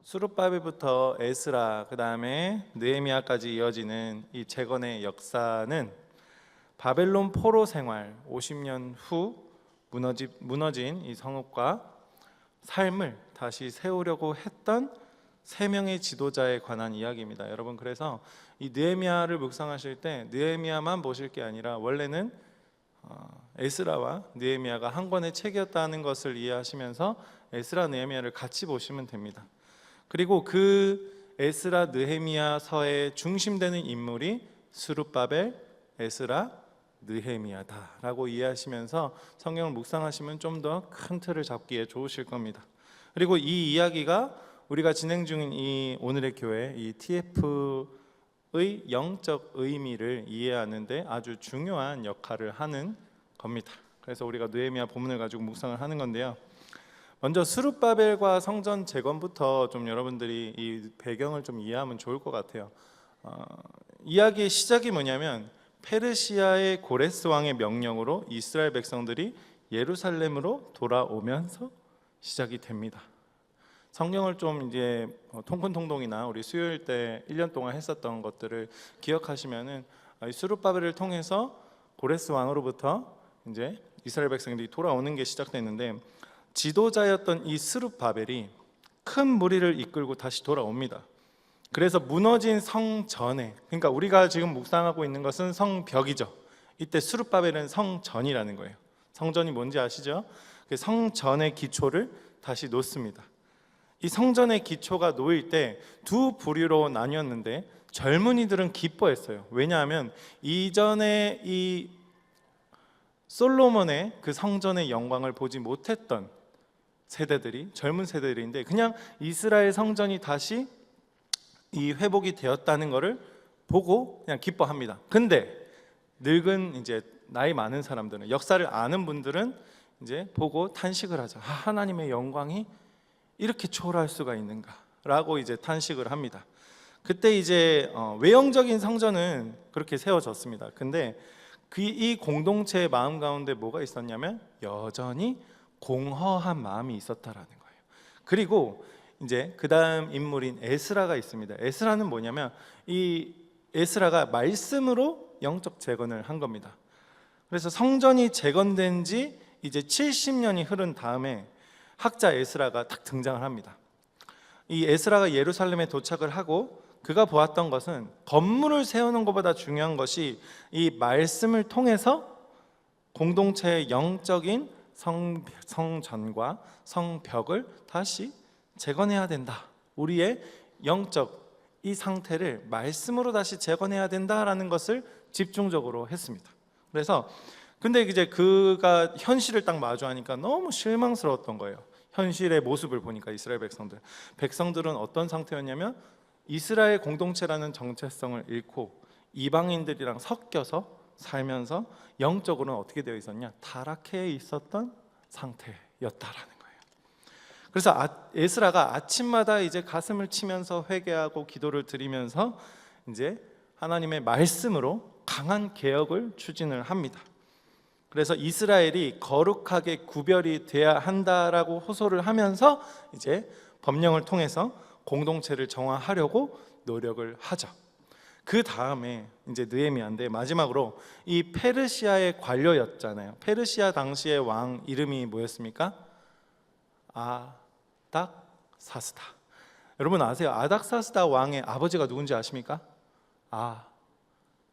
수룹바벨부터 에스라, 그 다음에 느헤미야까지 이어지는 이 재건의 역사는 바벨론 포로 생활 50년 후 무너진 이 성읍과 삶을 다시 세우려고 했던 세 명의 지도자에 관한 이야기입니다. 여러분, 그래서 이 느헤미야를 묵상하실 때 느헤미야만 보실 게 아니라 원래는 에스라와 느헤미야가 한 권의 책이었다는 것을 이해하시면서 에스라 느헤미야를 같이 보시면 됩니다. 그리고 그 에스라 느헤미야서의 중심되는 인물이 스룹바벨, 에스라, 느헤미야다라고 이해하시면서 성경을 묵상하시면 좀 더 큰 틀을 잡기에 좋으실 겁니다. 그리고 이 이야기가 우리가 진행 중인 이 오늘의 교회, 이 TF의 영적 의미를 이해하는데 아주 중요한 역할을 하는 겁니다. 그래서 우리가 느헤미야 본문을 가지고 묵상을 하는 건데요. 먼저 스룹바벨과 성전 재건부터 좀 여러분들이 이 배경을 좀 이해하면 좋을 것 같아요. 이야기의 시작이 뭐냐면 페르시아의 고레스 왕의 명령으로 이스라엘 백성들이 예루살렘으로 돌아오면서 시작이 됩니다. 성경을 좀 이제 통큰통독이나 우리 수요일 때 1년 동안 했었던 것들을 기억하시면은 스룹바벨을 통해서 고레스 왕으로부터 이제 이스라엘 백성들이 돌아오는 게 시작됐는데, 지도자였던 이 스룹바벨이 큰 무리를 이끌고 다시 돌아옵니다. 그래서 무너진 성전에, 그러니까 우리가 지금 묵상하고 있는 것은 성벽이죠. 이때 스룹바벨은 성전이라는 거예요. 성전이 뭔지 아시죠? 그 성전의 기초를 다시 놓습니다. 이 성전의 기초가 놓일 때 두 부류로 나뉘었는데 젊은이들은 기뻐했어요. 왜냐하면 이전에 이 솔로몬의 그 성전의 영광을 보지 못했던 세대들이, 젊은 세대들인데 그냥 이스라엘 성전이 다시 이 회복이 되었다는 것을 보고 그냥 기뻐합니다. 근데 늙은 이제 나이 많은 사람들은, 역사를 아는 분들은 이제 보고 탄식을 하죠. 하나님의 영광이 이렇게 초월할 수가 있는가라고 이제 탄식을 합니다. 그때 이제 외형적인 성전은 그렇게 세워졌습니다. 근데 이 공동체의 마음 가운데 뭐가 있었냐면 여전히 공허한 마음이 있었다라는 거예요. 그리고 이제 그 다음 인물인 에스라가 있습니다. 에스라는 뭐냐면 이 에스라가 말씀으로 영적 재건을 한 겁니다. 그래서 성전이 재건된 지 이제 70년이 흐른 다음에 학자 에스라가 딱 등장을 합니다. 이 에스라가 예루살렘에 도착을 하고 그가 보았던 것은 건물을 세우는 것보다 중요한 것이 이 말씀을 통해서 공동체의 영적인 성전과 성벽을 다시 재건해야 된다. 우리의 영적 이 상태를 말씀으로 다시 재건해야 된다라는 것을 집중적으로 했습니다. 그래서 근데 이제 그가 현실을 딱 마주하니까 너무 실망스러웠던 거예요. 현실의 모습을 보니까 이스라엘 백성들은 어떤 상태였냐면 이스라엘 공동체라는 정체성을 잃고 이방인들이랑 섞여서 살면서 영적으로는 어떻게 되어 있었냐? 타락해 있었던 상태였다라는 거예요. 그래서 에스라가 아침마다 이제 가슴을 치면서 회개하고 기도를 드리면서 이제 하나님의 말씀으로 강한 개혁을 추진을 합니다. 그래서 이스라엘이 거룩하게 구별이 돼야 한다라고 호소를 하면서 이제 법령을 통해서 공동체를 정화하려고 노력을 하죠. 그 다음에 이제 느헤미야인데 마지막으로 이 페르시아의 관료였잖아요. 페르시아 당시의 왕 이름이 뭐였습니까? 아닥사스다. 여러분 아세요? 아닥사스다 왕의 아버지가 누군지 아십니까?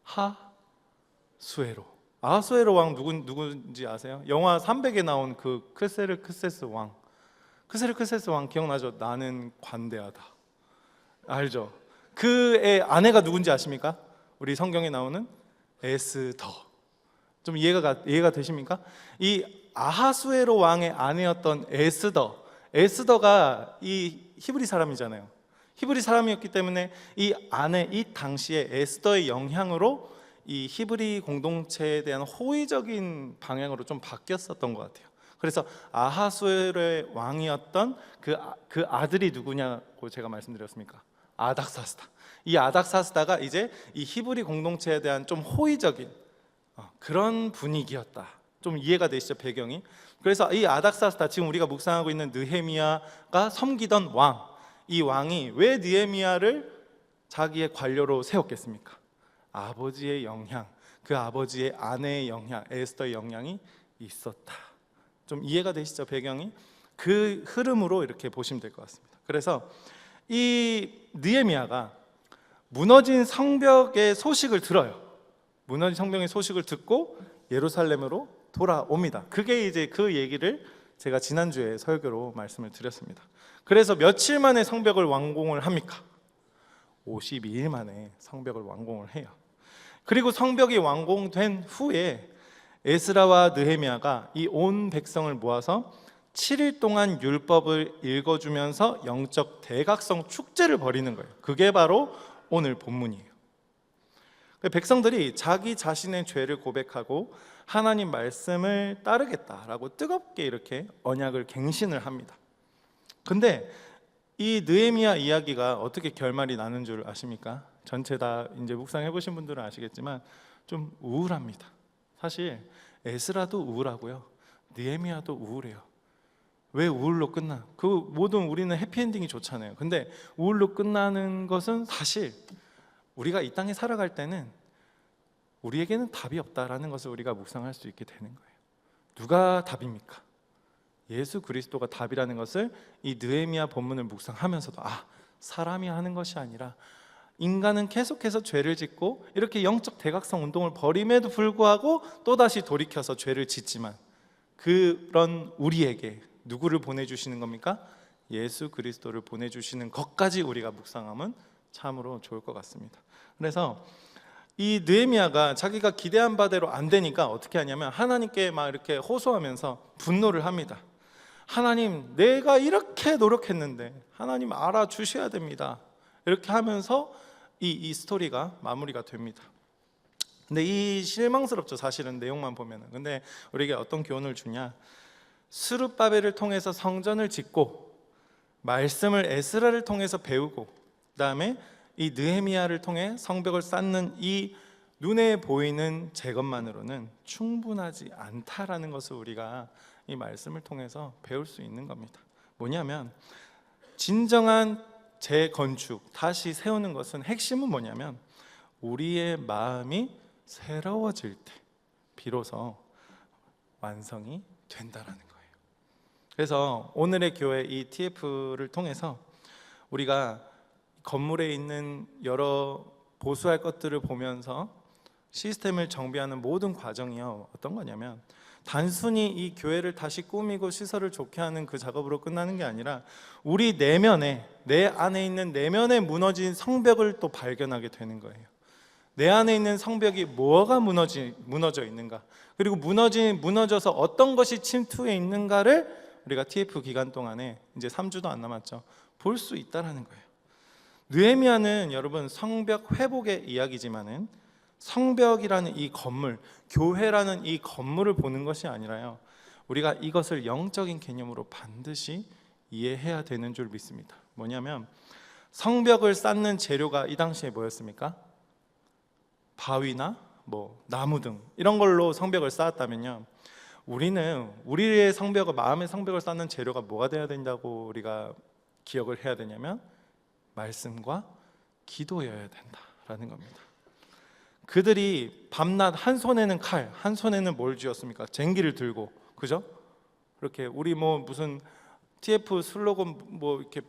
아하수에로. 아하수에로 왕 누군지 아세요? 영화 300에 나온 그 크세르크세스 왕. 크세르크세스 왕 기억나죠? 나는 관대하다. 알죠? 그의 아내가 누군지 아십니까? 우리 성경에 나오는 에스더. 좀 이해가 되십니까? 이 아하수에로 왕의 아내였던 에스더가 이 히브리 사람이잖아요. 히브리 사람이었기 때문에 이 당시에 에스더의 영향으로 이 히브리 공동체에 대한 호의적인 방향으로 좀 바뀌었었던 것 같아요. 그래서 아하수에로의 왕이었던 그 아들이 누구냐고 제가 말씀드렸습니까? 아닥사스다. 이 아닥사스다가 이제 이 히브리 공동체에 대한 좀 호의적인 그런 분위기였다. 좀 이해가 되시죠, 배경이? 그래서 이 아닥사스다, 지금 우리가 묵상하고 있는 느헤미야가 섬기던 왕, 이 왕이 왜 느헤미야를 자기의 관료로 세웠겠습니까? 아버지의 영향, 그 아버지의 아내의 영향, 에스더의 영향이 있었다. 좀 이해가 되시죠? 배경이 그 흐름으로 이렇게 보시면 될 것 같습니다. 그래서 이 느헤미야가 무너진 성벽의 소식을 들어요. 무너진 성벽의 소식을 듣고 예루살렘으로 돌아옵니다. 그게 이제 그 얘기를 제가 지난주에 설교로 말씀을 드렸습니다. 그래서 며칠 만에 성벽을 완공을 합니까? 52일 만에 성벽을 완공을 해요. 그리고 성벽이 완공된 후에 에스라와 느헤미야가 이 온 백성을 모아서 7일 동안 율법을 읽어주면서 영적 대각성 축제를 벌이는 거예요. 그게 바로 오늘 본문이에요. 백성들이 자기 자신의 죄를 고백하고 하나님 말씀을 따르겠다라고 뜨겁게 이렇게 언약을 갱신을 합니다. 근데 이 느헤미야 이야기가 어떻게 결말이 나는 줄 아십니까? 전체 다 이제 묵상해 보신 분들은 아시겠지만 좀 우울합니다. 사실 에스라도 우울하고요, 느헤미야도 우울해요. 왜 우울로 끝나? 그 모든 우리는 해피엔딩이 좋잖아요. 근데 우울로 끝나는 것은 사실 우리가 이 땅에 살아갈 때는 우리에게는 답이 없다라는 것을 우리가 묵상할 수 있게 되는 거예요. 누가 답입니까? 예수 그리스도가 답이라는 것을 이 느헤미야 본문을 묵상하면서도 사람이 하는 것이 아니라 인간은 계속해서 죄를 짓고 이렇게 영적 대각성 운동을 벌임에도 불구하고 또다시 돌이켜서 죄를 짓지만 그런 우리에게 누구를 보내주시는 겁니까? 예수 그리스도를 보내주시는 것까지 우리가 묵상하면 참으로 좋을 것 같습니다. 그래서 이 느헤미야가 자기가 기대한 바대로 안 되니까 어떻게 하냐면 하나님께 막 이렇게 호소하면서 분노를 합니다. 하나님, 내가 이렇게 노력했는데 하나님 알아주셔야 됩니다. 이렇게 하면서 이 스토리가 마무리가 됩니다. 근데 이 실망스럽죠, 사실은 내용만 보면은. 근데 우리에게 어떤 교훈을 주냐? 스룹바벨을 통해서 성전을 짓고 말씀을 에스라를 통해서 배우고 그다음에 이 느헤미야를 통해 성벽을 쌓는 이 눈에 보이는 재건만으로는 충분하지 않다라는 것을 우리가 이 말씀을 통해서 배울 수 있는 겁니다. 뭐냐면 진정한 재건축, 다시 세우는 것은 핵심은 뭐냐면 우리의 마음이 새로워질 때 비로소 완성이 된다라는 거예요. 그래서 오늘의 교회 이 TF를 통해서 우리가 건물에 있는 여러 보수할 것들을 보면서 시스템을 정비하는 모든 과정이요, 어떤 거냐면 단순히 이 교회를 다시 꾸미고 시설을 좋게 하는 그 작업으로 끝나는 게 아니라 우리 내면에, 내 안에 있는 내면에 무너진 성벽을 또 발견하게 되는 거예요. 내 안에 있는 성벽이 뭐가 무너져 있는가, 그리고 무너져서 어떤 것이 침투해 있는가를 우리가 TF 기간 동안에 이제 3주도 안 남았죠, 볼 수 있다라는 거예요. 느헤미야는 여러분 성벽 회복의 이야기지만은 성벽이라는 이 건물, 교회라는 이 건물을 보는 것이 아니라요, 우리가 이것을 영적인 개념으로 반드시 이해해야 되는 줄 믿습니다. 뭐냐면 성벽을 쌓는 재료가 이 당시에 뭐였습니까? 바위나 나무 등 이런 걸로 성벽을 쌓았다면요, 우리는 우리의 성벽을, 마음의 성벽을 쌓는 재료가 뭐가 되어야 된다고 우리가 기억을 해야 되냐면 말씀과 기도여야 된다라는 겁니다. 그들이 밤낮 한 손에는 칼, 한 손에는 뭘 쥐었습니까? 쟁기를 들고, 그죠? 그렇게 우리 무슨 TF 슬로건 이렇게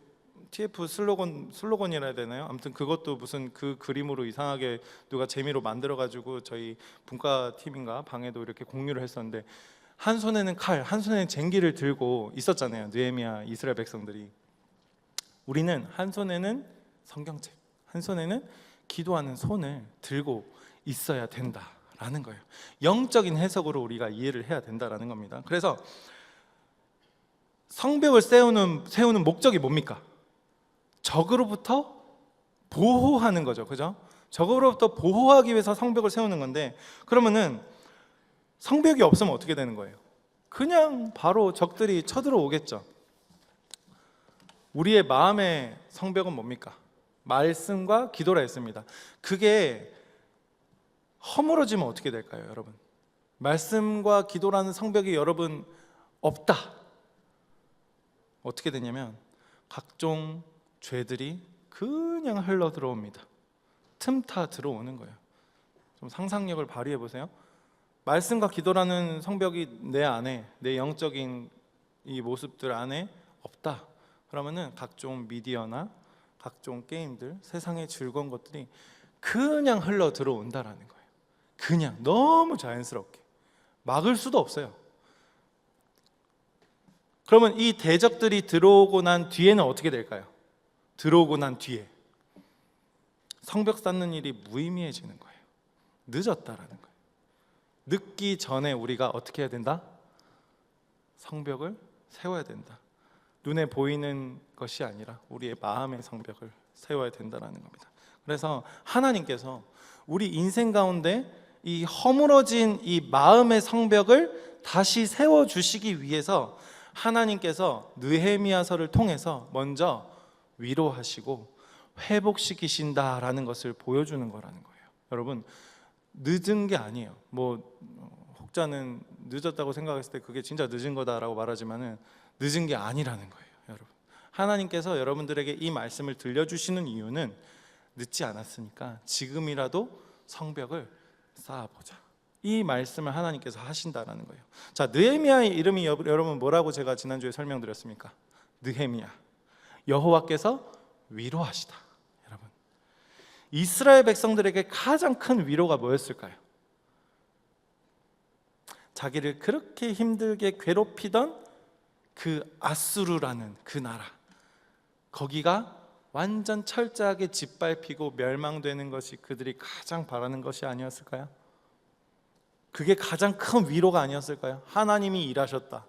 TF 슬로건이라 해야 되나요? 아무튼 그것도 무슨 그 그림으로 이상하게 누가 재미로 만들어가지고 저희 분과팀인가 방에도 이렇게 공유를 했었는데 한 손에는 칼, 한 손에는 쟁기를 들고 있었잖아요, 느헤미야 이스라엘 백성들이. 우리는 한 손에는 성경책, 한 손에는 기도하는 손을 들고 있어야 된다라는 거예요. 영적인 해석으로 우리가 이해를 해야 된다라는 겁니다. 그래서 성벽을 세우는 목적이 뭡니까? 적으로부터 보호하는 거죠, 그죠? 적으로부터 보호하기 위해서 성벽을 세우는 건데, 그러면은 성벽이 없으면 어떻게 되는 거예요? 그냥 바로 적들이 쳐들어오겠죠. 우리의 마음의 성벽은 뭡니까? 말씀과 기도라 했습니다. 그게 허물어지면 어떻게 될까요, 여러분? 말씀과 기도라는 성벽이 여러분 없다, 어떻게 되냐면 각종 죄들이 그냥 흘러 들어옵니다. 틈타 들어오는 거예요. 좀 상상력을 발휘해 보세요. 말씀과 기도라는 성벽이 내 안에, 내 영적인 이 모습들 안에 없다. 그러면은 각종 미디어나 각종 게임들, 세상의 즐거운 것들이 그냥 흘러 들어온다라는 거예요. 그냥 너무 자연스럽게 막을 수도 없어요. 그러면 이 대적들이 들어오고 난 뒤에는 어떻게 될까요? 들어오고 난 뒤에 성벽 쌓는 일이 무의미해지는 거예요. 늦었다라는 거예요. 늦기 전에 우리가 어떻게 해야 된다? 성벽을 세워야 된다. 눈에 보이는 것이 아니라 우리의 마음의 성벽을 세워야 된다는 겁니다. 그래서 하나님께서 우리 인생 가운데 이 허물어진 이 마음의 성벽을 다시 세워주시기 위해서 하나님께서 느헤미야서를 통해서 먼저 위로하시고 회복시키신다라는 것을 보여주는 거라는 거예요. 여러분, 늦은 게 아니에요. 혹자는 늦었다고 생각했을 때 그게 진짜 늦은 거다라고 말하지만은 늦은 게 아니라는 거예요. 여러분, 하나님께서 여러분들에게 이 말씀을 들려주시는 이유는 늦지 않았으니까 지금이라도 성벽을 쌓아보자, 이 말씀을 하나님께서 하신다라는 거예요. 자, 느헤미야의 이름이 여러분 뭐라고 제가 지난주에 설명드렸습니까? 느헤미야, 여호와께서 위로하시다. 여러분, 이스라엘 백성들에게 가장 큰 위로가 뭐였을까요? 자기를 그렇게 힘들게 괴롭히던 그 아수르라는 그 나라, 거기가 완전 철저하게 짓밟히고 멸망되는 것이 그들이 가장 바라는 것이 아니었을까요? 그게 가장 큰 위로가 아니었을까요? 하나님이 일하셨다,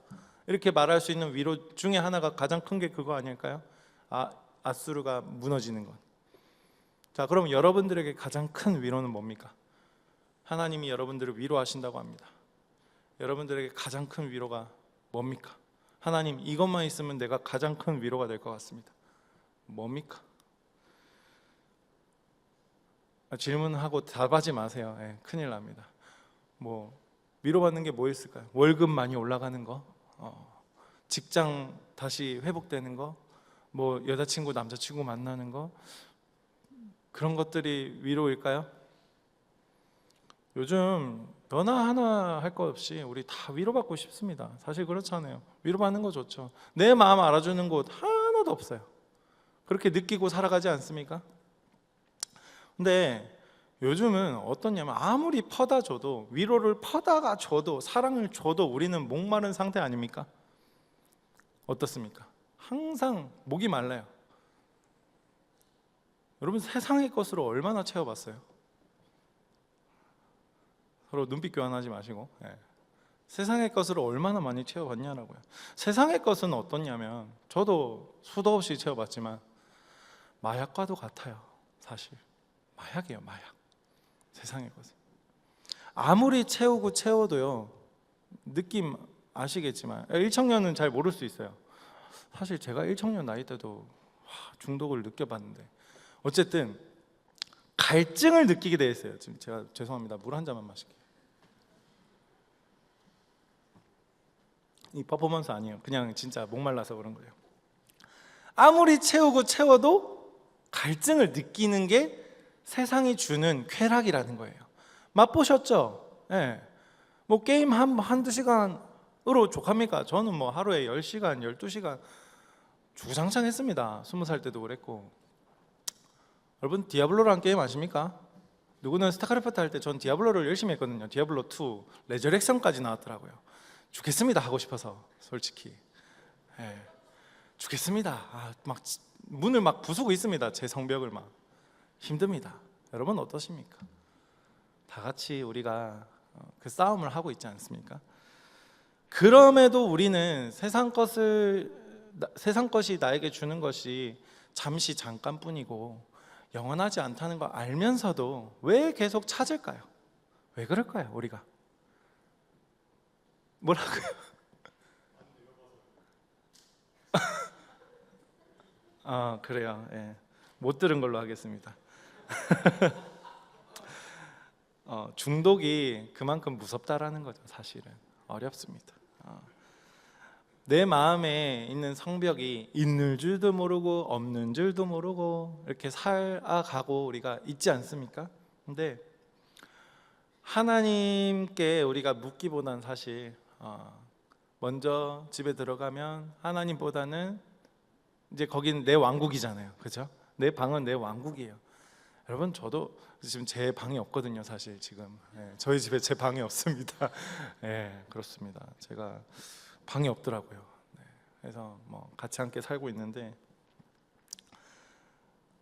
이렇게 말할 수 있는 위로 중에 하나가 가장 큰 게 그거 아닐까요? 아수르가 무너지는 것. 자, 그럼 여러분들에게 가장 큰 위로는 뭡니까? 하나님이 여러분들을 위로하신다고 합니다. 여러분들에게 가장 큰 위로가 뭡니까? 하나님, 이것만 있으면 내가 가장 큰 위로가 될 것 같습니다. 뭡니까? 질문하고 답하지 마세요. 큰일 납니다. 위로받는 게 뭐 있을까요? 월급 많이 올라가는 거, 직장 다시 회복되는 거, 여자친구 남자친구 만나는 거, 그런 것들이 위로일까요? 요즘 너나 하나 할 것 없이 우리 다 위로받고 싶습니다. 사실 그렇잖아요. 위로받는 거 좋죠. 내 마음 알아주는 곳 하나도 없어요. 그렇게 느끼고 살아가지 않습니까? 근데 요즘은 어떠냐면 아무리 퍼다 줘도, 위로를 퍼다가 줘도, 사랑을 줘도 우리는 목마른 상태 아닙니까? 어떻습니까? 항상 목이 말라요. 여러분, 세상의 것으로 얼마나 채워봤어요? 서로 눈빛 교환하지 마시고, 세상의 것으로 얼마나 많이 채워봤냐라고요. 세상의 것은 어떻냐면, 저도 수도 없이 채워봤지만 마약과도 같아요. 사실 마약이에요. 마약. 세상의 것은 아무리 채우고 채워도요, 느낌 아시겠지만, 1청년은 잘 모를 수 있어요. 사실 제가 1청년 나이 때도 중독을 느껴봤는데, 어쨌든 갈증을 느끼게 돼 있어요. 지금 제가 죄송합니다. 물 한 잔만 마실게요. 이 퍼포먼스 아니에요. 그냥 진짜 목말라서 그런 거예요. 아무리 채우고 채워도 갈증을 느끼는 게 세상이 주는 쾌락이라는 거예요. 맛보셨죠? 게임 한두 시간으로 족합니까? 저는 하루에 10시간, 12시간 주구장창 했습니다. 20살 때도 그랬고. 여러분, 디아블로라는 게임 아십니까? 누구는 스타크래프트 할 때 전 디아블로를 열심히 했거든요. 디아블로 2 레저렉션까지 나왔더라고요. 죽겠습니다, 하고 싶어서. 솔직히 죽겠습니다. 문을 부수고 있습니다. 제 성벽을 힘듭니다. 여러분 어떠십니까? 다 같이 우리가 그 싸움을 하고 있지 않습니까? 그럼에도 우리는 세상 것이 나에게 주는 것이 잠시 잠깐뿐이고 영원하지 않다는 걸 알면서도 왜 계속 찾을까요? 왜 그럴까요? 우리가 뭐라고요? 그래요. 못 들은 걸로 하겠습니다. 중독이 그만큼 무섭다라는 거죠. 사실은 어렵습니다. 내 마음에 있는 성벽이 있는 줄도 모르고 없는 줄도 모르고 이렇게 살아가고 우리가 있지 않습니까? 근데 하나님께 우리가 묻기보다는 사실 먼저 집에 들어가면 하나님보다는 이제 거긴 내 왕국이잖아요, 그죠? 내 방은 내 왕국이에요. 여러분, 저도 지금 제 방이 없거든요, 사실 지금. 저희 집에 제 방이 없습니다. 그렇습니다. 제가 방이 없더라고요. 그래서 뭐 같이 함께 살고 있는데,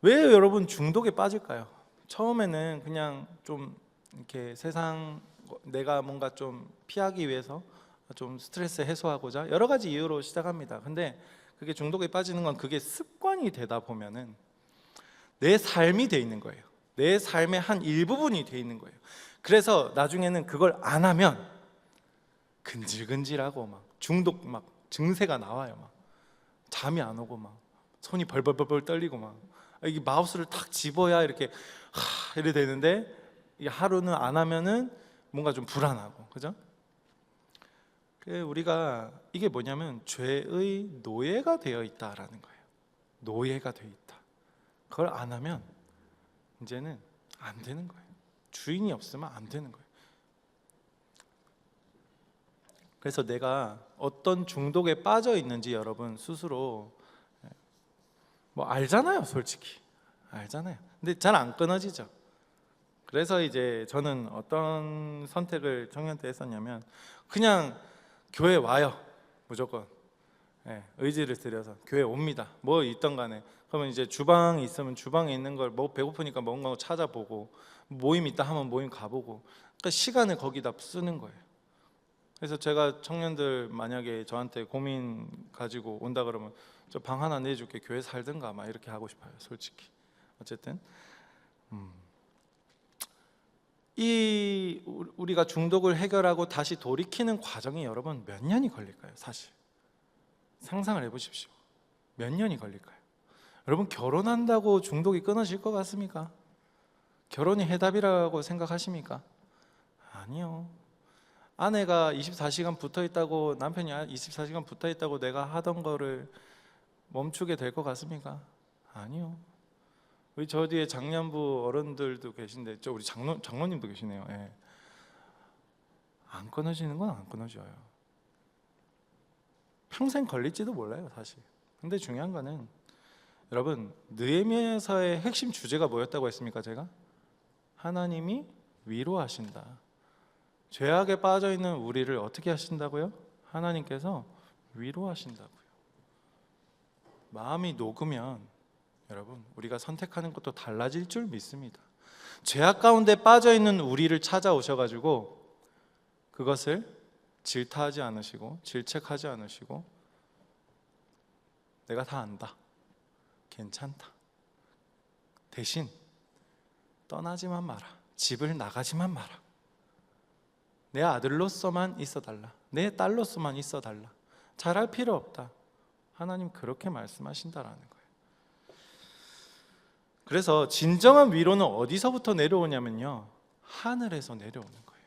왜 여러분 중독에 빠질까요? 처음에는 그냥 좀 이렇게 세상 내가 뭔가 좀 피하기 위해서 좀 스트레스 해소하고자 여러 가지 이유로 시작합니다. 근데 그게 중독에 빠지는 건 그게 습관이 되다 보면은 내 삶이 돼 있는 거예요. 내 삶의 한 일부분이 돼 있는 거예요. 그래서 나중에는 그걸 안 하면 근질근질하고 막 중독 막 증세가 나와요. 막 잠이 안 오고 막 손이 벌벌벌 떨리고 막 이게 마우스를 탁 집어야 이렇게 이래 되는데 이 하루는 안 하면은 뭔가 좀 불안하고, 그죠? 우리가 이게 뭐냐면 죄의 노예가 되어 있다라는 거예요. 노예가 되어 있다. 그걸 안 하면 이제는 안 되는 거예요. 주인이 없으면 안 되는 거예요. 그래서 내가 어떤 중독에 빠져 있는지 여러분 스스로 뭐 알잖아요, 솔직히 알잖아요. 근데 잘 안 끊어지죠. 그래서 이제 저는 어떤 선택을 청년 때 했었냐면 그냥 교회 와요, 무조건. 의지를 들여서 교회 옵니다. 뭐 있던 간에. 그러면 이제 주방이 있으면 주방에 있는 걸 뭐 배고프니까 뭔가 찾아보고, 모임 있다 하면 모임 가보고, 그러니까 시간을 거기다 쓰는 거예요. 그래서 제가 청년들 만약에 저한테 고민 가지고 온다 그러면 저 방 하나 내줄게, 교회 살든가 막 이렇게 하고 싶어요, 솔직히. 어쨌든 이 우리가 중독을 해결하고 다시 돌이키는 과정이 여러분 몇 년이 걸릴까요? 사실 상상을 해보십시오. 몇 년이 걸릴까요? 여러분, 결혼한다고 중독이 끊어질 것 같습니까? 결혼이 해답이라고 생각하십니까? 아니요. 아내가 24시간 붙어 있다고, 남편이 24시간 붙어 있다고 내가 하던 거를 멈추게 될 것 같습니까? 아니요. 우리 저 뒤에 장년부 어른들도 계신데, 우리 장로님도 계시네요. 안 끊어지는 건 안 끊어져요. 평생 걸릴지도 몰라요, 사실. 근데 중요한 거는 여러분, 느헤미야서의 핵심 주제가 뭐였다고 했습니까? 제가 하나님이 위로하신다. 죄악에 빠져 있는 우리를 어떻게 하신다고요? 하나님께서 위로하신다고요. 마음이 녹으면 여러분, 우리가 선택하는 것도 달라질 줄 믿습니다. 죄악 가운데 빠져 있는 우리를 찾아오셔가지고 그것을 질타하지 않으시고 질책하지 않으시고 내가 다 안다, 괜찮다, 대신 떠나지만 마라, 집을 나가지만 마라, 내 아들로서만 있어달라, 내 딸로서만 있어달라, 잘할 필요 없다. 하나님 그렇게 말씀하신다라는 거예요. 그래서 진정한 위로는 어디서부터 내려오냐면요, 하늘에서 내려오는 거예요.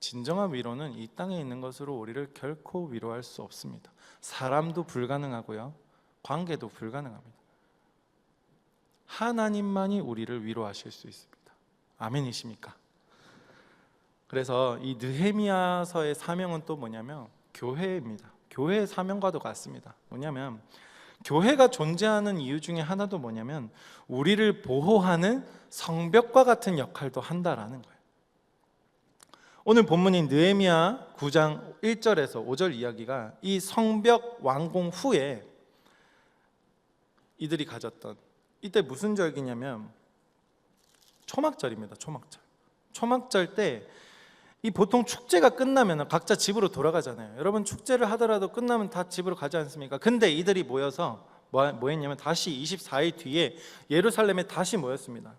진정한 위로는 이 땅에 있는 것으로 우리를 결코 위로할 수 없습니다. 사람도 불가능하고요, 관계도 불가능합니다. 하나님만이 우리를 위로하실 수 있습니다. 아멘이십니까? 그래서 이 느헤미야서의 사명은 또 뭐냐면 교회입니다. 교회의 사명과도 같습니다. 뭐냐면 교회가 존재하는 이유 중에 하나도 뭐냐면 우리를 보호하는 성벽과 같은 역할도 한다라는 거예요. 오늘 본문인 느헤미야 9장 1절에서 5절 이야기가 이 성벽 완공 후에 이들이 가졌던, 이때 무슨 절기냐면 초막절입니다. 초막절 때 이 보통 축제가 끝나면 각자 집으로 돌아가잖아요. 여러분, 축제를 하더라도 끝나면 다 집으로 가지 않습니까? 근데 이들이 모여서 뭐 했냐면 다시 24일 뒤에 예루살렘에 다시 모였습니다.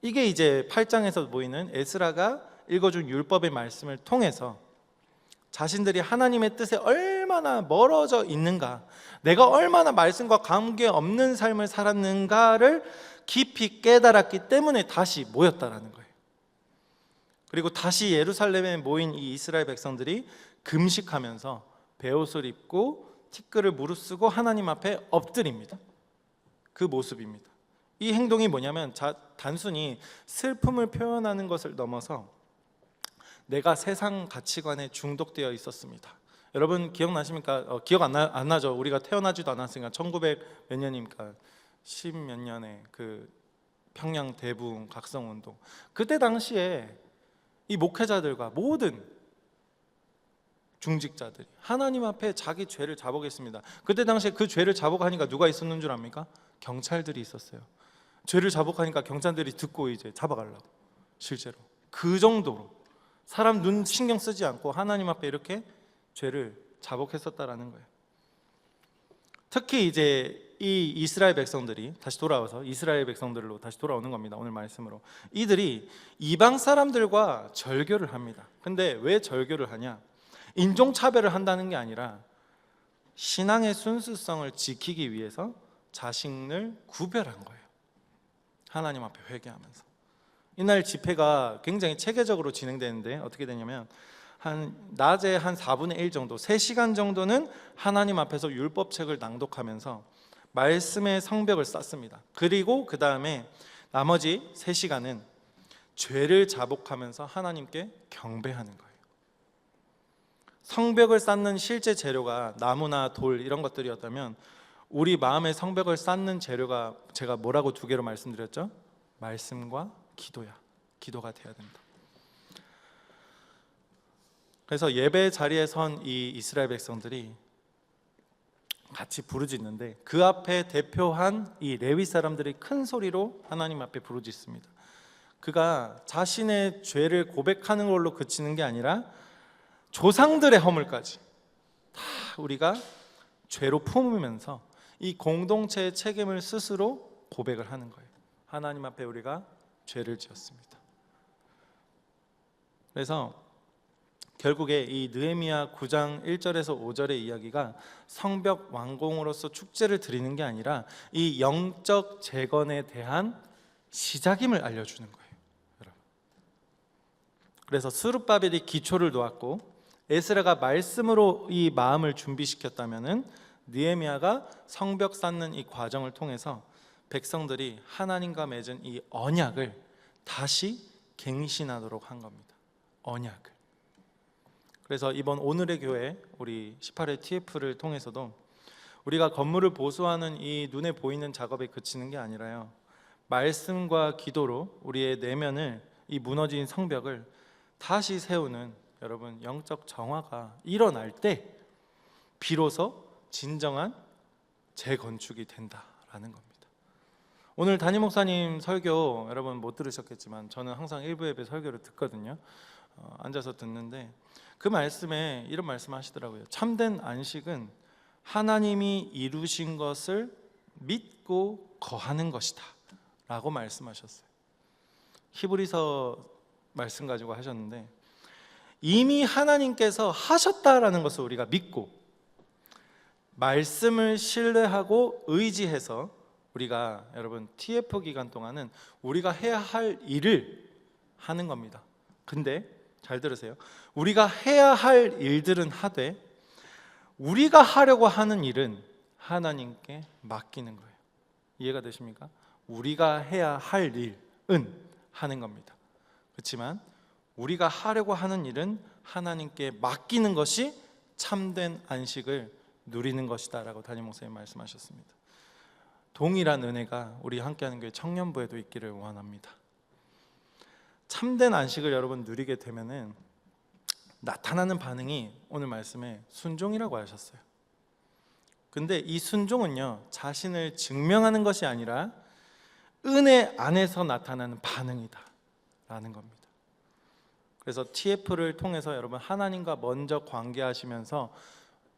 이게 이제 8장에서 보이는 에스라가 읽어준 율법의 말씀을 통해서 자신들이 하나님의 뜻에 얼마나 멀어져 있는가, 내가 얼마나 말씀과 관계없는 삶을 살았는가를 깊이 깨달았기 때문에 다시 모였다라는 거예요. 그리고 다시 예루살렘에 모인 이 이스라엘 백성들이 금식하면서 베옷을 입고 티끌을 무릅쓰고 하나님 앞에 엎드립니다. 그 모습입니다. 이 행동이 뭐냐면 단순히 슬픔을 표현하는 것을 넘어서 내가 세상 가치관에 중독되어 있었습니다. 여러분 기억나십니까? 기억 안 나죠? 우리가 태어나지도 않았으니까 1900 몇 년입니까? 10 몇 년에 그 평양 대부흥 각성운동, 그때 당시에 이 목회자들과 모든 중직자들이 하나님 앞에 자기 죄를 자복했습니다. 그때 당시에 그 죄를 자복하니까 누가 있었는 줄 압니까? 경찰들이 있었어요. 죄를 자복하니까 경찰들이 듣고 이제 잡아가려고, 실제로 그 정도로 사람 눈 신경 쓰지 않고 하나님 앞에 이렇게 죄를 자복했었다라는 거예요. 특히 이제 이 이스라엘 백성들이 다시 돌아와서 이스라엘 백성들로 다시 돌아오는 겁니다. 오늘 말씀으로 이들이 이방 사람들과 절교를 합니다. 근데 왜 절교를 하냐? 인종차별을 한다는 게 아니라 신앙의 순수성을 지키기 위해서 자신을 구별한 거예요. 하나님 앞에 회개하면서. 이날 집회가 굉장히 체계적으로 진행되는데 어떻게 되냐면 낮에 한 4분의 1 정도, 3시간 정도는 하나님 앞에서 율법책을 낭독하면서 말씀의 성벽을 쌓습니다. 그리고 그 다음에 나머지 3시간은 죄를 자복하면서 하나님께 경배하는 거예요. 성벽을 쌓는 실제 재료가 나무나 돌 이런 것들이었다면 우리 마음의 성벽을 쌓는 재료가 제가 뭐라고 2개로 말씀드렸죠? 말씀과 기도야. 기도가 돼야 된다. 그래서 예배 자리에 선 이 이스라엘 백성들이 같이 부르짖는데 그 앞에 대표한 이 레위 사람들이 큰 소리로 하나님 앞에 부르짖습니다. 그가 자신의 죄를 고백하는 걸로 그치는 게 아니라 조상들의 허물까지 다 우리가 죄로 품으면서 이 공동체의 책임을 스스로 고백을 하는 거예요. 하나님 앞에 우리가 죄를 지었습니다. 그래서 결국에 이 느헤미야 9장 1절에서 5절의 이야기가 성벽 완공으로서 축제를 드리는 게 아니라 이 영적 재건에 대한 시작임을 알려주는 거예요, 여러분. 그래서 스룹바벨이 기초를 놓았고 에스라가 말씀으로 이 마음을 준비시켰다면은 느헤미야가 성벽 쌓는 이 과정을 통해서 백성들이 하나님과 맺은 이 언약을 다시 갱신하도록 한 겁니다. 언약을. 그래서 이번 오늘의 교회 우리 18회 TF를 통해서도 우리가 건물을 보수하는 이 눈에 보이는 작업에 그치는 게 아니라요, 말씀과 기도로 우리의 내면을, 이 무너진 성벽을 다시 세우는 여러분 영적 정화가 일어날 때 비로소 진정한 재건축이 된다라는 겁니다. 오늘 담임 목사님 설교 여러분 못 들으셨겠지만 저는 항상 일부 예배 설교를 듣거든요. 앉아서 듣는데 그 말씀에 이런 말씀 하시더라고요. 참된 안식은 하나님이 이루신 것을 믿고 거하는 것이다 라고 말씀하셨어요. 히브리서 말씀 가지고 하셨는데 이미 하나님께서 하셨다라는 것을 우리가 믿고 말씀을 신뢰하고 의지해서 우리가 여러분 TF 기간 동안은 우리가 해야 할 일을 하는 겁니다. 근데 잘 들으세요. 우리가 해야 할 일들은 하되 우리가 하려고 하는 일은 하나님께 맡기는 거예요. 이해가 되십니까? 우리가 해야 할 일은 하는 겁니다. 그렇지만 우리가 하려고 하는 일은 하나님께 맡기는 것이 참된 안식을 누리는 것이다 라고 담임 목사님 말씀하셨습니다. 동일한 은혜가 우리 함께하는 교회 청년부에도 있기를 원합니다. 참된 안식을 여러분 누리게 되면은 나타나는 반응이 오늘 말씀에 순종이라고 하셨어요. 근데 이 순종은요, 자신을 증명하는 것이 아니라 은혜 안에서 나타나는 반응이다 라는 겁니다. 그래서 TF를 통해서 여러분 하나님과 먼저 관계하시면서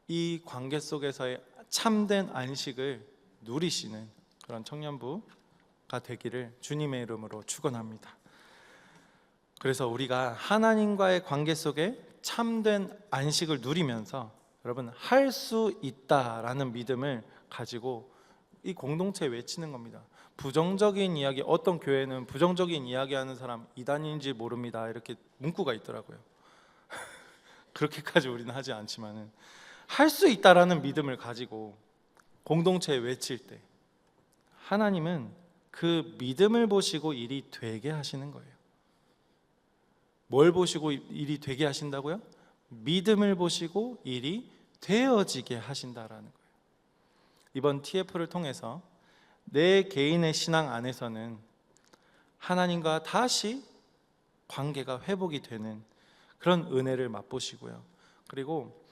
이 관계 속에서의 참된 안식을 누리시는 그런 청년부가 되기를 주님의 이름으로 축원합니다. 그래서 우리가 하나님과의 관계 속에 참된 안식을 누리면서 여러분 할 수 있다라는 믿음을 가지고 이 공동체에 외치는 겁니다. 부정적인 이야기, 어떤 교회는 부정적인 이야기하는 사람 이단인지 모릅니다 이렇게 문구가 있더라고요. 그렇게까지 우리는 하지 않지만은 할 수 있다라는 믿음을 가지고 공동체에 외칠 때 하나님은 그 믿음을 보시고 일이 되게 하시는 거예요. 뭘 보시고 일이 되게 하신다고요? 믿음을 보시고 일이 되어지게 하신다라는 거예요. 이번 TF를 통해서 내 개인의 신앙 안에서는 하나님과 다시 관계가 회복이 되는 그런 은혜를 맛보시고요. 그리고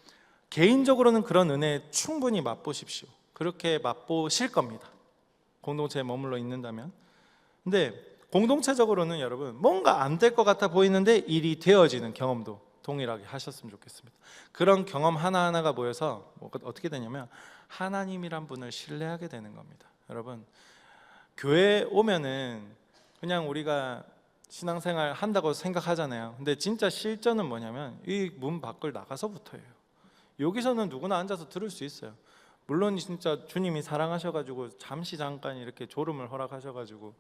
개인적으로는 그런 은혜 충분히 맛보십시오. 그렇게 맛보실 겁니다. 공동체에 머물러 있는다면. 근데 공동체적으로는 여러분 뭔가 안 될 것 같아 보이는데 일이 되어지는 경험도 동일하게 하셨으면 좋겠습니다. 그런 경험 하나하나가 모여서 어떻게 되냐면 하나님이란 분을 신뢰하게 되는 겁니다. 여러분 교회에 오면은 그냥 우리가 신앙생활 한다고 생각하잖아요. 근데 진짜 실전은 뭐냐면 이 문 밖을 나가서부터예요. 여기서는 누구나 앉아서 들을 수 있어요. 물론 진짜 주님이 사랑하셔가지고 잠시 잠깐 이렇게 졸음을 허락하셔가지고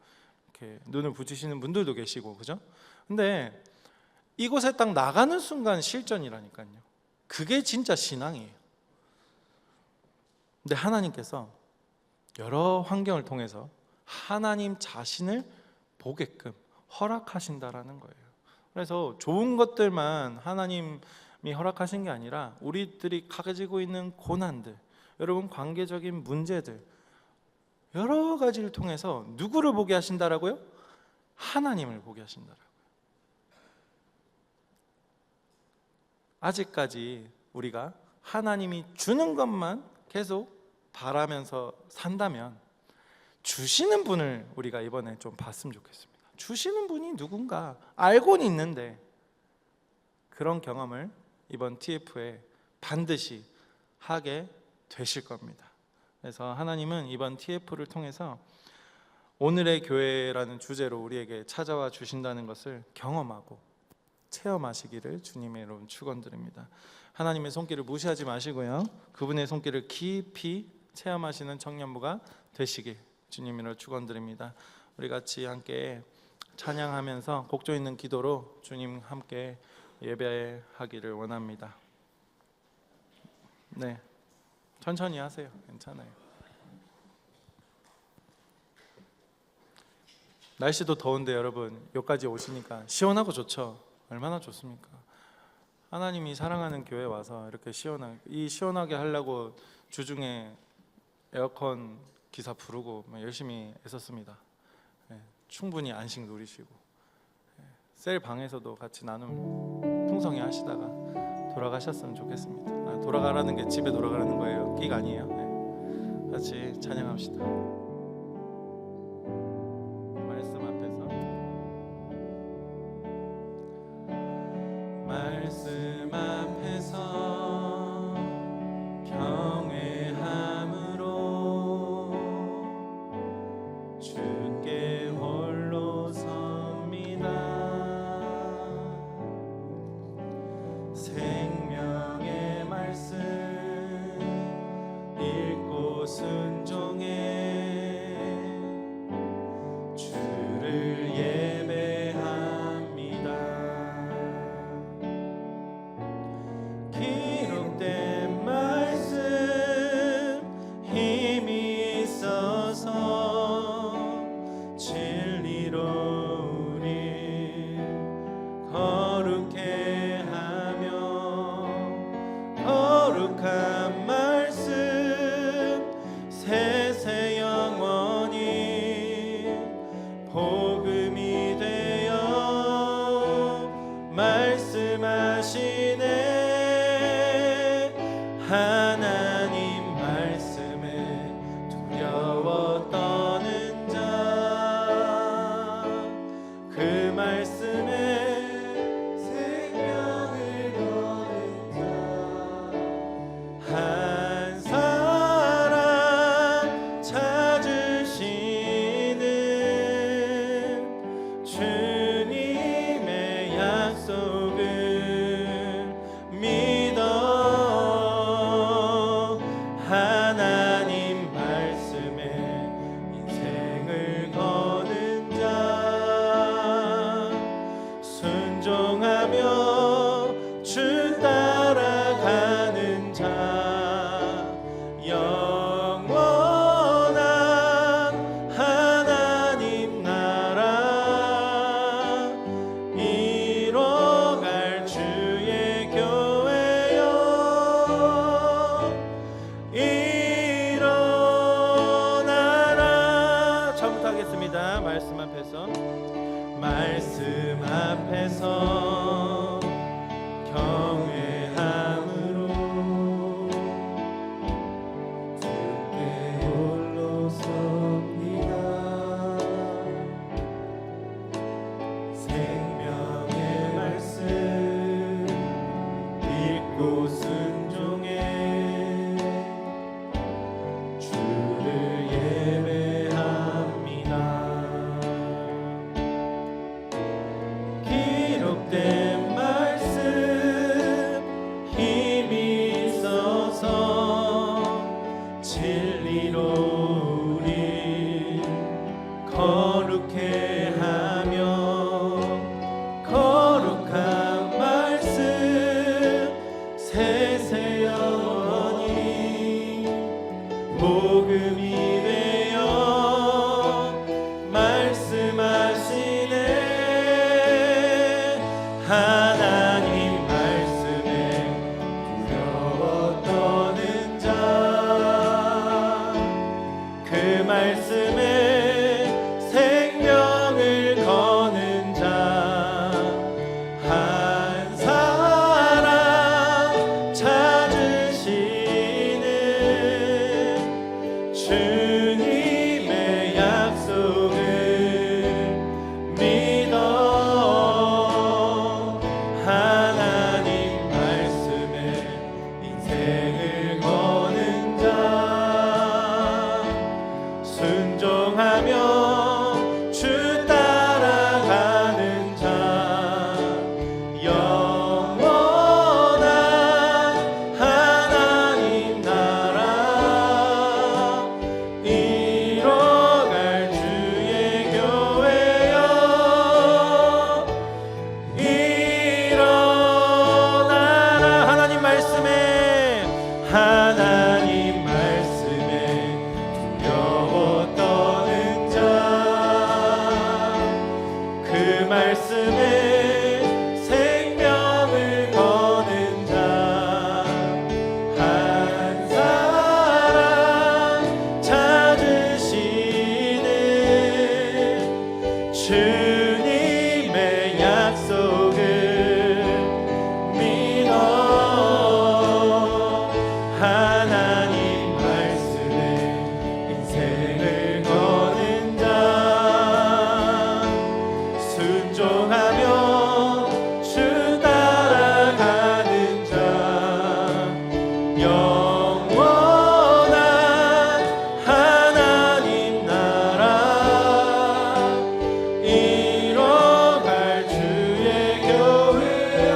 이렇게 눈을 붙이시는 분들도 계시고, 그죠? 근데 이곳에 딱 나가는 순간 실전이라니까요. 그게 진짜 신앙이에요. 근데 하나님께서 여러 환경을 통해서 하나님 자신을 보게끔 허락하신다라는 거예요. 그래서 좋은 것들만 하나님이 허락하신 게 아니라 우리들이 가지고 있는 고난들, 여러분 관계적인 문제들 여러 가지를 통해서 누구를 보게 하신다라고요? 하나님을 보게 하신다라고요. 아직까지 우리가 하나님이 주는 것만 계속 바라면서 산다면 주시는 분을 우리가 이번에 좀 봤으면 좋겠습니다. 주시는 분이 누군가 알고는 있는데 그런 경험을 이번 TF에 반드시 하게 되실 겁니다. 그래서 하나님은 이번 TF를 통해서 오늘의 교회라는 주제로 우리에게 찾아와 주신다는 것을 경험하고 체험하시기를 주님의 이름 축원드립니다. 하나님의 손길을 무시하지 마시고요, 그분의 손길을 깊이 체험하시는 청년부가 되시길 주님으로 축원드립니다. 우리 같이 함께 찬양하면서 곡조 있는 기도로 주님 함께 예배하기를 원합니다. 네, 천천히 하세요. 괜찮아요. 날씨도 더운데 여러분 여기까지 오시니까 시원하고 좋죠. 얼마나 좋습니까? 하나님이 사랑하는 교회 와서 이렇게 시원하게 하려고 주중에 에어컨 기사 부르고 열심히 애썼습니다. 충분히 안식 누리시고 셀 방에서도 같이 나눔 풍성히 하시다가 돌아가셨으면 좋겠습니다. 돌아가라는 게 집에 돌아가라는 거예요. 끼가 아니에요. 같이 찬양합시다. 말씀 앞에서 경외함으로 주께 홀로 섭니다. 생명의 말씀 읽고 순종해 주를 예배합니다. 기록된 말씀 힘이 있어서 진리로 우리 거룩해 하며 거룩한 말씀 세세 영원히 복음이 되어 말씀하시네. 하나님 말씀에 두려워 떠는 자, 그 말씀에 생명을 거는 자, 한 사람 찾으시는 기도하겠습니다. 말씀 앞에서 경외함으로 주께 홀로 섭니다. 생명의 말씀 읽고 순종해 주를 예배합니다. 기록된 말씀 힘이 있어서 진리로 우리 거룩해 하며 거룩한 말씀 세세 영원히 복음이 되어 말씀하시네. 하나님 말씀에 두려워 떠는 자, 그 말씀에 생명을 거는 자, 한 사람 찾으시는 주님의 약속을 믿어. 하나님 말씀에 인생을 거는 자, 순종하며 주 따라가는 자, 영원한 하나님 나라 이뤄갈 주의 교회여 일어나라. 하나님 말씀에 두려워 떠는 자, 그 말씀에 생명을 거는 자, 한 사람 찾으시는 주님의 약속을 믿어. 하나님 말씀에 인생을 거는 자, 순종하며 주 따라가는 자, 영원한 하나님 나라 이뤄갈 주의 교회여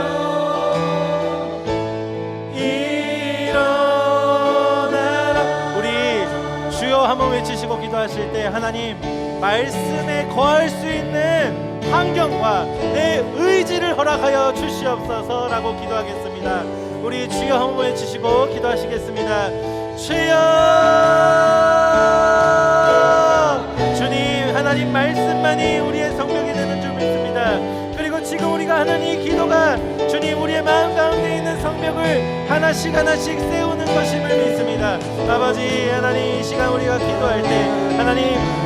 일어나라. 우리 주여 한번 외치시고 기도하실 때, 하나님 말씀에 거할 수 있는 환경과 내 의지를 허락하여 주시옵소서라고 기도하겠습니다. 우리 주여 한번 외치시고 기도하시겠습니다. 주여, 주님 하나님 말씀만이 우리의 성벽이 되는 줄 믿습니다. 그리고 지금 우리가 하는 이 기도가 주님 우리의 마음 가운데 있는 성벽을 하나씩 하나씩 세우는 것임을 믿습니다. 아버지 하나님, 이 시간 우리가 기도할 때 하나님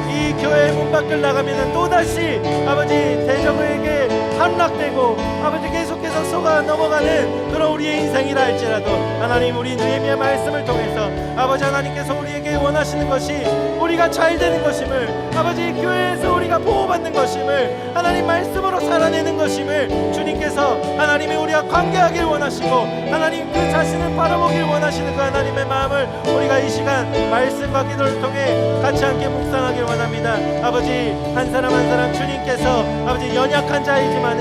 이 교회 문 밖을 나가면 또다시 아버지 대적에게 함락되고 아버지 계속해서 속아 넘어가는 그런 우리의 인생이라 할지라도 하나님, 우리 느헤미야 말씀을 통해서 아버지 하나님께서 우리에게 원하시는 것이 우리가 잘 되는 것임을, 아버지 교회에서 우리가 보호받는 것임을, 하나님 말씀으로 살아내는 것임을 주님께서 하나님이 우리와 관계하길 원하시고 하나님 그 자신을 바라보길 원하시는 그 하나님의 마음을 우리가 이 시간 말씀과 기도를 통해 같이 함께 묵상하길 원합니다. 아버지 한 사람 한 사람 주님께서 아버지 연약한 자이지만은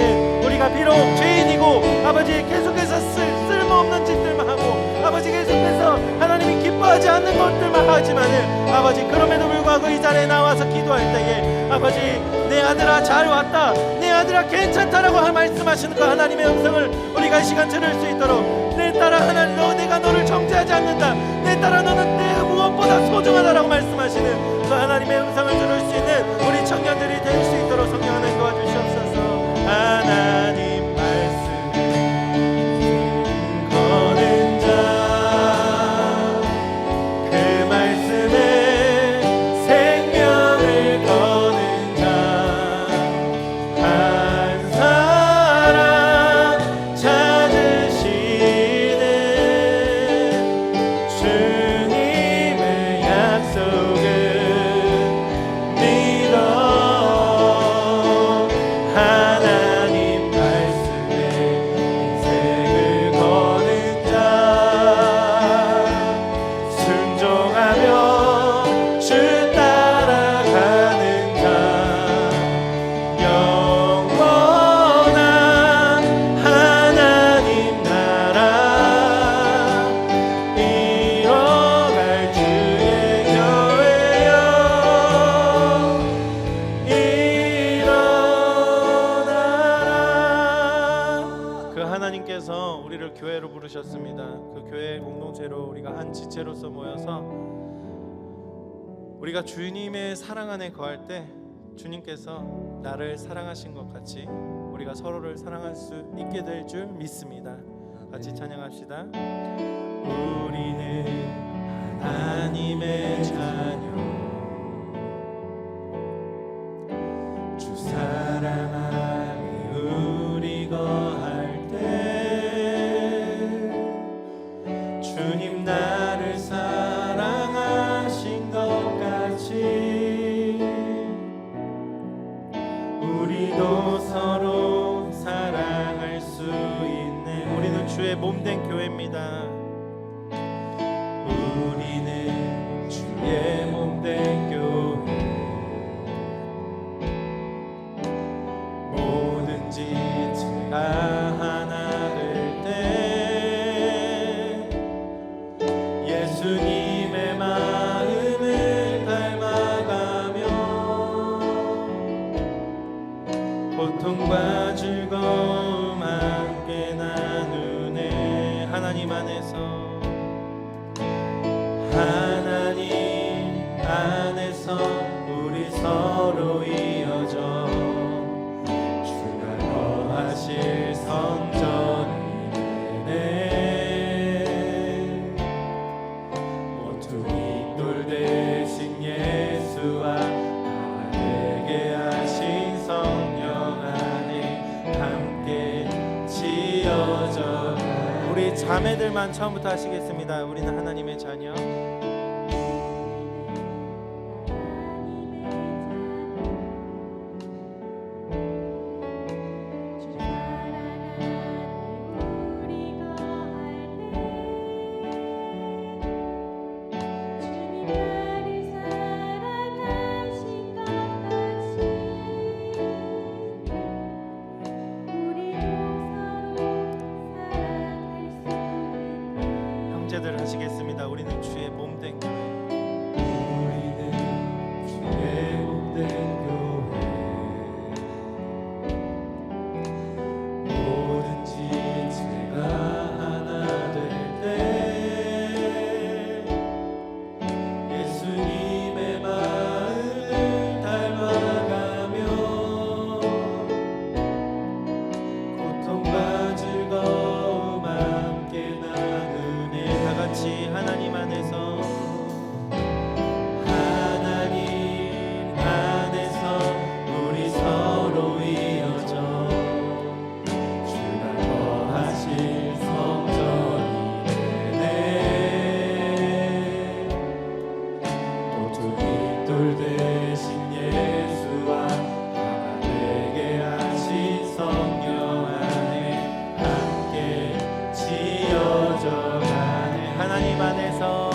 우리가 비록 죄인이고 아버지 계속해서 쓸모없는 짓들만 하고 아버지 계속해서 하나님이 기뻐하지 않는 것들만 하지만은 아버지 그럼에도 불구하고 이 자리에 나와서 기도할 때에 아버지 내 아들아 잘 왔다, 내 아들아 괜찮다라고 말씀하시는 그 하나님의 음성을 우리가 이 시간 들을 수 있도록, 내 딸아 하나님 내가 너를 정죄하지 않는다, 내 딸아 너는 내 무엇보다 소중하다라고 말씀하시는 그 하나님의 음성을 들을 수 있는 우리 청년들이 될 수 있도록 성령 하나님 도와주시옵소서. 하나님 말씀에 거는 자, 그 말씀에 생명을 거는 우리를 교회로 부르셨습니다. 그 교회 공동체로 우리가 한 지체로서 모여서 우리가 주님의 사랑 안에 거할 때 주님께서 나를 사랑하신 것 같이 우리가 서로를 사랑할 수 있게 될 줄 믿습니다. 같이 찬양합시다. 우리는 하나님의 자녀, 주 사랑하니 우리 거할 때 주님 나를 사랑하신 것 같이 우리도 서로 사랑할 수 있네. 우리는 주의 몸된 교회입니다. 우리는 주의 몸된 교회, 뭐든지 제가 하나 될 때 예수님의 마음을 닮아가며 고통과 즐거움 함께 나누네. 하나님 안에서, 하나님 안에서 우리 서로 이어져 주가 거하실 성전이 되네. 모퉁이 돌 대신 예수와 하나 되게 하신 성령 안에 함께 지어져. 우리 자매들만 처음부터 하시겠습니다. 우리는 하나님의 자녀. 형제들 하시겠습니다. 우리는 주의 몸된 교회. 우리는 주의 몸된 교회, 뭐든지 제가 하나 될 때 예수님의 마음을 닮아가며 고통과 즐거움 함께 나누네. 다같이 하나님 안에서, 하나님 안에서 우리 서로 이어져 주가 거하실 성전이 되네. 모퉁이 돌 대신 예수와 하나 되게 하신 성령 안에 함께 지어져 가네. 하나님 안에서,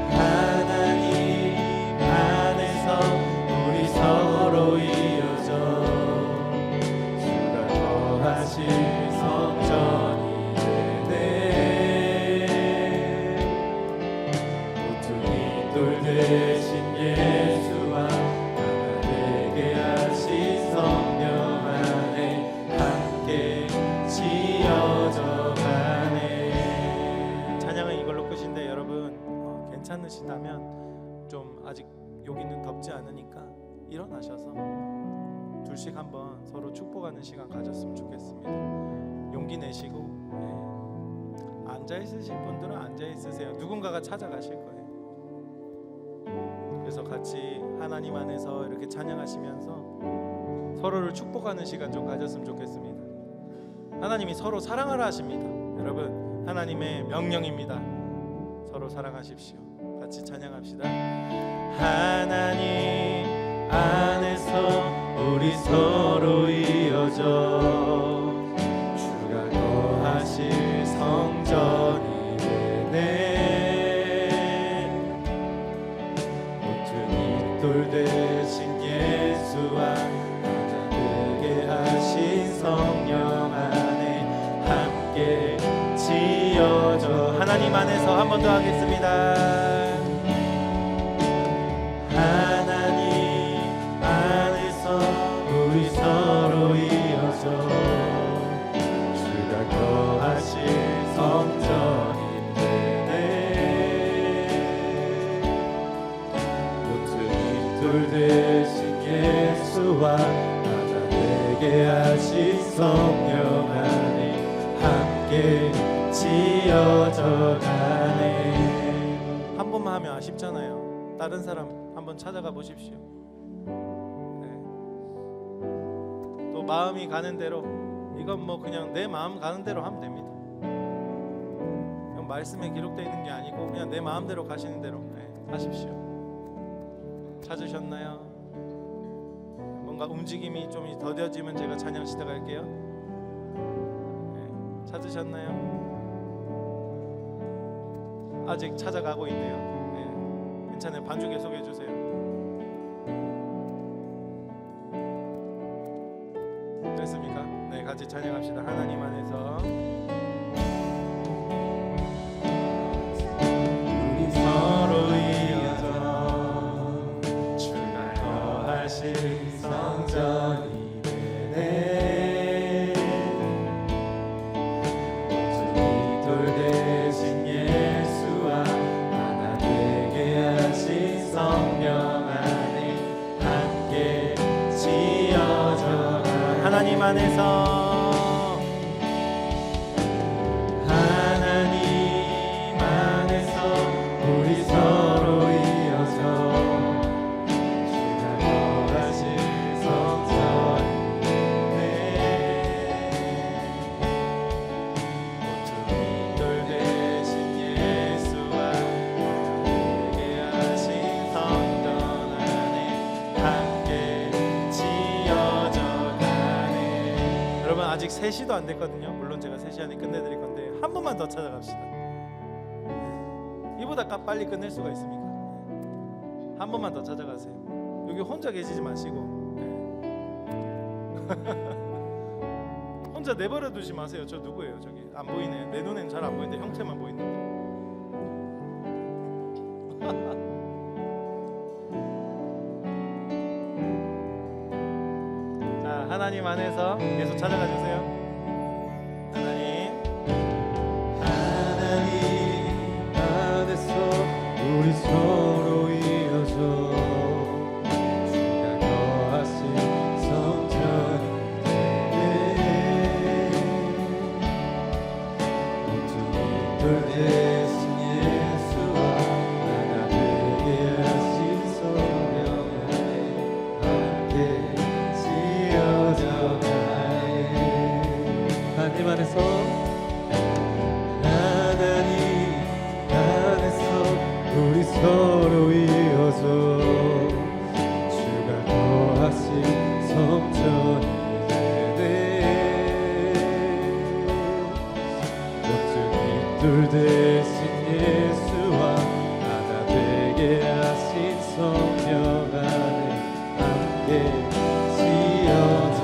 하나님 안에서 우리 서로 이어져 주가 거하실 성전이 되네. 모퉁이 돌 대신 예수와 하나 되게 하신 성령 안에 함께 지어져 가네. 찬양은 이걸로 끝인데 여러분 괜찮으시다면 좀 아직 여기는 덥지 않으니까 일어나셔서 둘씩 한번 서로 축복하는 시간 가졌으면 좋겠습니다. 용기 내시고, 앉아 있으실 분들은 앉아 있으세요. 누군가가 찾아가실 거예요. 그래서 같이 하나님 안에서 이렇게 찬양하시면서 서로를 축복하는 시간 좀 가졌으면 좋겠습니다. 하나님이 서로 사랑하라 하십니다. 여러분, 하나님의 명령입니다. 서로 사랑하십시오. 같이 찬양합시다. 하나님 안에서 우리 서로 이어져 주가 거하실 성전이 되네. 모퉁이 돌 대신 예수와 하나 되게 하신 성령 안에 함께 지어져. 하나님 안에서 한 번 더 하겠습니다. 하나님 안에서 우리 서로 이어져 둘 되신 예수와 하나 되게 하신 성령 안에 함께 지어져 가네. 한 번만 하면 아쉽잖아요. 다른 사람 한번 찾아가 보십시오. 네. 또 마음이 가는 대로, 이건 뭐 그냥 내 마음 가는 대로 하면 됩니다. 말씀에 기록되어 있는 게 아니고 그냥 내 마음대로 가시는 대로 하십시오. 찾으셨나요? 뭔가 움직임이 좀 더뎌지면 제가 찬양 시작할게요. 찾으셨나요? 아직 찾아가고 있네요. 괜찮아요. 반주 계속해 주세요. 됐습니까? 네, 같이 찬양합시다. 하나님 안에서 성전이 되네. 모든 돌 대신 예수와 하나 되게 하신 성령 안에 함께 지어져 하나님 안에서 우리 서로 이어져 아직 3시도 안 됐거든요. 물론 제가 3시 안에 끝내드릴 건데 한 번만 더 찾아갑시다. 이보다 빨리 끝낼 수가 있습니까? 한 번만 더 찾아가세요. 여기 혼자 계시지 마시고 혼자 내버려 두지 마세요. 저 누구예요? 저기 안 보이네. 내 눈에는 잘 안 보이는데 형태만 보이는데. 하나님 안에서 계속 찾아가 주세요. 하나님 안에서 우리 서로 이어져 주가 거하신 성전이 되네. 모든 돌 대신 예수와 하나 되게 하신 성령 안에 함께 하나님 안에서 우리 서로 이어져 주가 거하신 성전이 되네. 모든 돌 대신 예수와 하나 되게 하신 성령 안에 함께 지어져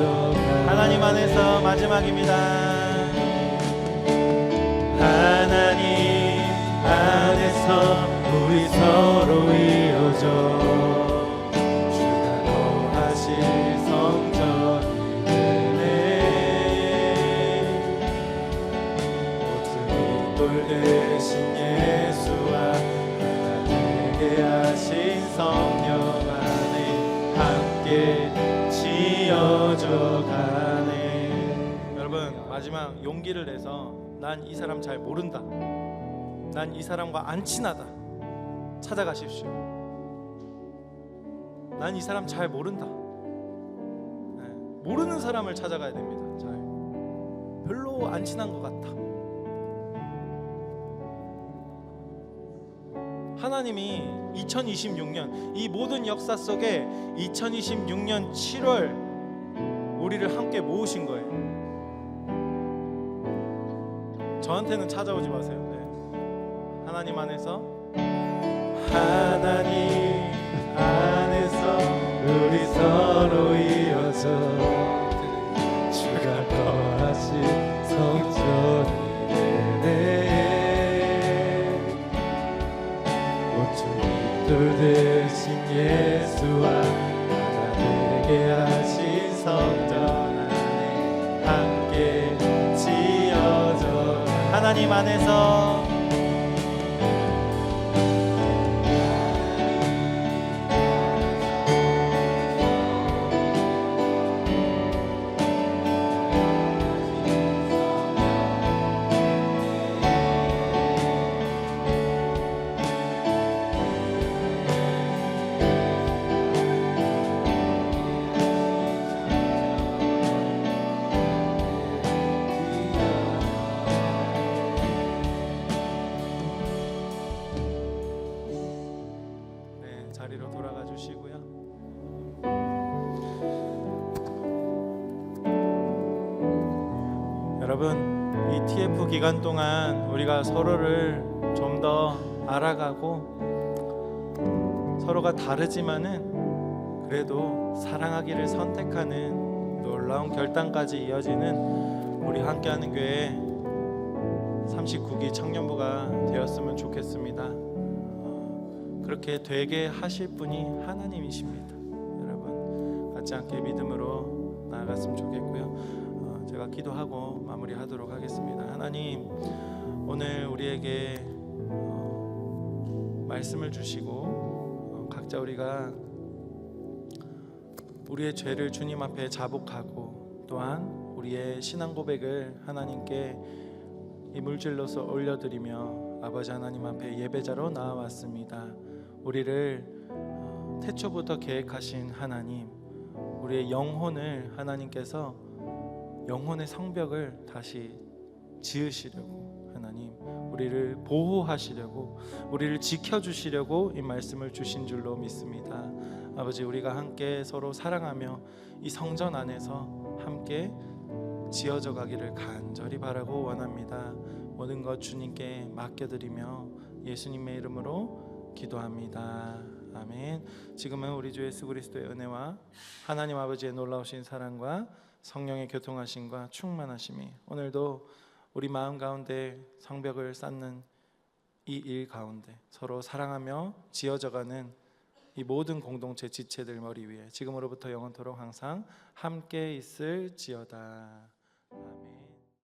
하나님 안에서 마지막입니다. 하나님 안에서 우리 서로 이어져 주가 거하신 성전이 되네. 모든 돌 대신 예수와 하나 되게 하신 성령 안에 함께 지어져 가네. 여러분, 마지막 용기를 내서 난 이 사람 잘 모른다, 난 이 사람과 안 친하다 찾아가십시오. 난 이 사람 잘 모른다. 모르는 사람을 찾아가야 됩니다. 잘 별로 안 친한 것 같다. 하나님이 2026년 이 모든 역사 속에 2026년 7월 우리를 함께 모으신 거예요. 저한테는 찾아오지 마세요. 하나님 안에서 우리 서로 이어져 주가 거하신 성전이 되네. 모든 돌 대신 예수와 하나 되게 하신 성전 안에 함께 지어져 하나님 안에서 여러분, 이 TF 기간 동안 우리가 서로를 좀 더 알아가고 서로가 다르지만은 그래도 사랑하기를 선택하는 놀라운 결단까지 이어지는 우리 함께하는 교회 39기 청년부가 되었으면 좋겠습니다. 그렇게 되게 하실 분이 하나님이십니다. 여러분, 같이 함께 믿음으로 나아갔으면 좋겠고요. 제가 기도하고 마무리하도록 하겠습니다. 하나님, 오늘 우리에게 말씀을 주시고 각자 우리가 우리의 죄를 주님 앞에 자복하고 또한 우리의 신앙 고백을 하나님께 이 물질로서 올려드리며 아버지 하나님 앞에 예배자로 나아왔습니다. 우리를 태초부터 계획하신 하나님, 우리의 영혼을 하나님께서 영혼의 성벽을 다시 지으시려고 하나님, 우리를 보호하시려고, 우리를 지켜주시려고 이 말씀을 주신 줄로 믿습니다. 아버지, 우리가 함께 서로 사랑하며 이 성전 안에서 함께 지어져 가기를 간절히 바라고 원합니다. 모든 것 주님께 맡겨드리며 예수님의 이름으로 기도합니다. 아멘. 지금은 우리 주 예수 그리스도의 은혜와 하나님 아버지의 놀라우신 사랑과 성령의 교통하심과 충만하심이 오늘도 우리 마음 가운데 성벽을 쌓는 이 일 가운데 서로 사랑하며 지어져가는 이 모든 공동체 지체들 머리 위에 지금으로부터 영원토록 항상 함께 있을지어다.